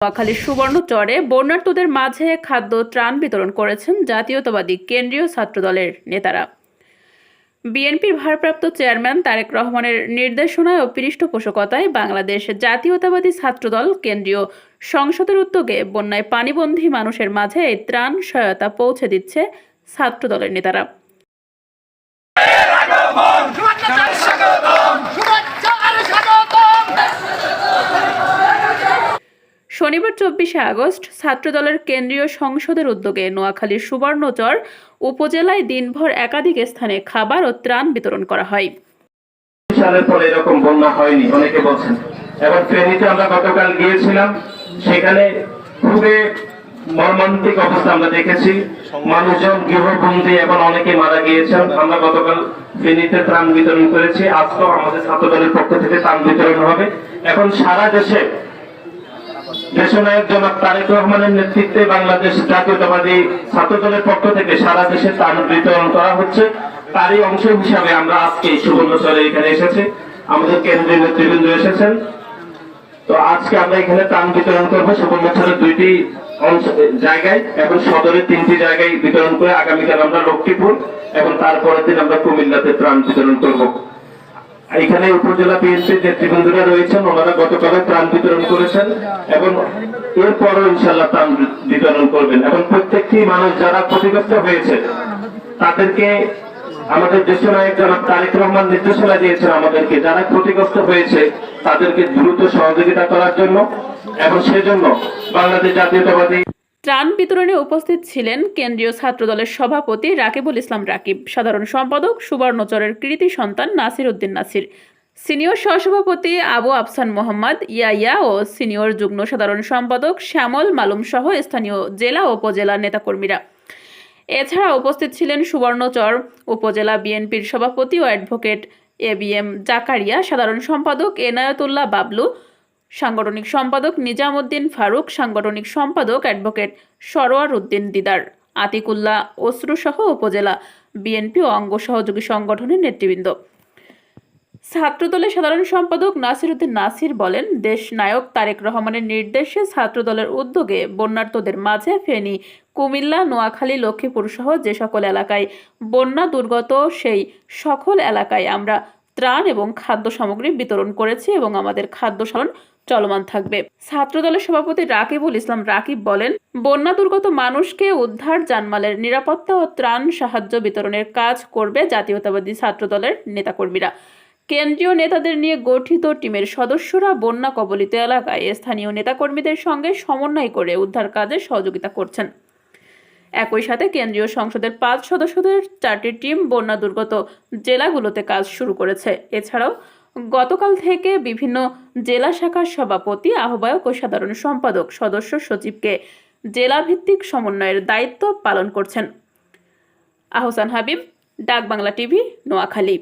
নোয়াখালীর সুবর্ণচরে বন্যার্তদের মাঝে খাদ্য ত্রাণ বিতরণ করেছেন জাতীয়তাবাদী কেন্দ্রীয় ছাত্রদলের নেতারা। বিএনপির ভারপ্রাপ্ত চেয়ারম্যান তারেক রহমানের নির্দেশনায় ও পৃষ্ঠপোষকতায় বাংলাদেশ জাতীয়তাবাদী ছাত্রদল কেন্দ্রীয় সংসদের উদ্যোগে বন্যায় পানিবন্দী মানুষের মাঝে এই ত্রাণ সহায়তা পৌঁছে দিচ্ছে ছাত্রদলের নেতারা। শনিবার 24শে আগস্ট ছাত্রদলের কেন্দ্রীয় সংসদের উদ্যোগে নোয়াখালীর সুবর্ণচর উপজেলায় দিনভর একাধিক স্থানে খাবার ও ত্রাণ বিতরণ করা হয়। সালের পরে এরকম বন্যা হয়নি অনেকে বলছেন, এবং ফেনীতে আমরা গতকাল গিয়েছিলাম, সেখানে খুবই মর্মান্তিক অবস্থা আমরা দেখেছি, মানুষজন গৃহবন্দী এবং অনেকে মারা গিয়েছেন। আমরা গতকাল ফেনীতে ত্রাণ বিতরণ করেছি, আজকেও আমাদের ছাত্রদলের পক্ষ থেকে ত্রাণ বিতরণ হবে। এখন সারা দেশে দেশনায়ক জনাব তারেক রহমানের নেতৃত্বে বাংলাদেশ জাতীয়তাবাদী ছাত্রদলের পক্ষ থেকে সারা দেশে ত্রাণ বিতরণ করা হচ্ছে। তারই অংশ হিসাবে আমরা আজকে সুবর্ণচরে এখানে এসেছি, আমাদের কেন্দ্রীয় নেতৃবৃন্দ এসেছেন। তো আজকে আমরা এখানে ত্রাণ বিতরণ করবো সুবর্ণচরের 2টি জায়গায় এবং সদরের 3টি জায়গায় বিতরণ করে আগামীকাল আমরা লক্ষ্মীপুর এবং তারপরের দিন আমরা কুমিল্লাতে ত্রাণ বিতরণ করবো। এখানে উপজেলা বিএনপির নেতৃবৃন্দরা রয়েছেন, ওনারা গতকাল ত্রাণ বিতরণ করেছেন এবং এরপরও ইনশাআল্লাহ ত্রাণ বিতরণ করবেন। এবং প্রত্যেকটি মানুষ যারা ক্ষতিগ্রস্ত হয়েছে তাদেরকে আমাদের দেশনায়ক জনাব তারেক রহমান নির্দেশনা দিয়েছেন আমাদেরকে, যারা ক্ষতিগ্রস্ত হয়েছে তাদেরকে দ্রুত সহযোগিতা করার জন্য, এবং সেজন্য বাংলাদেশ জাতীয়তাবাদী ত্রাণ বিতরণে উপস্থিত ছিলেন কেন্দ্রীয় ছাত্রদলের সভাপতি রাকিবুল ইসলাম রাকিব, সাধারণ সম্পাদক সুবর্ণচরের কৃতি সন্তান নাসির উদ্দিন নাসির, সিনিয়র সহসভাপতি আবু আফসান মোহাম্মদ ইয়াইয়া ও সিনিয়র যুগ্ম সাধারণ সম্পাদক শ্যামল মালুম সহ স্থানীয় জেলা ও উপজেলা নেতাকর্মীরা। এছাড়া উপস্থিত ছিলেন সুবর্ণচর উপজেলা বিএনপির সভাপতি ও অ্যাডভোকেট এবিএম জাকারিয়া, সাধারণ সম্পাদক এনায়েতুল্লাহ বাবলু, সাংগঠনিক সম্পাদক নিজামউদ্দিন ফারুক, সাংগঠনিক সম্পাদক অ্যাডভোকেট সরোয়ার উদ্দিন দিদার, আতিকুল্লাহ অসরু সহ উপজেলা বিএনপি ও অঙ্গ সহযোগী সংগঠনের নেতৃবৃন্দ। ছাত্রদলের সাধারণ সম্পাদক নাসির উদ্দিন নাসির বলেন, দেশ নায়ক তারেক রহমানের নির্দেশে ছাত্রদলের উদ্যোগে বন্যার্তদের মাঝে ফেনী, কুমিল্লা, নোয়াখালী, লক্ষ্মীপুর সহ যে সকল এলাকায় বন্যা দুর্গত সেই সকল এলাকায় আমরা ত্রাণ এবং খাদ্য সামগ্রী বিতরণ করেছি এবং আমাদের খাদ্য সামগ্রী চলমান থাকবে। ছাত্রদলের সভাপতি রাকিবুল ইসলাম রাকিব বলেন, বন্যা দুর্গত মানুষকে উদ্ধার, জানমালের নিরাপত্তা ও ত্রাণ সাহায্য বিতরণের কাজ করবে জাতীয়তাবাদী ছাত্রদলের নেতাকর্মীরা। কেন্দ্রীয় নেতাদের নিয়ে গঠিত টিমের সদস্যরা বন্যা কবলিত এলাকায় স্থানীয় নেতাকর্মীদের সঙ্গে সমন্বয় করে উদ্ধার কাজে সহযোগিতা করছেন। একই সাথে কেন্দ্রীয় সংসদের 5 সদস্যদের 4টি টিম বন্যা দুর্গত জেলাগুলোতে কাজ শুরু করেছে। এছাড়াও গতকাল থেকে বিভিন্ন জেলা শাখার সভাপতি, আহ্বায়ক ও সাধারণ সম্পাদক সদস্য সচিবকে জেলাভিত্তিক সমন্বয়ের দায়িত্ব পালন করছেন। আহসান হাবিব, ডাক বাংলা টিভি, নোয়াখালী।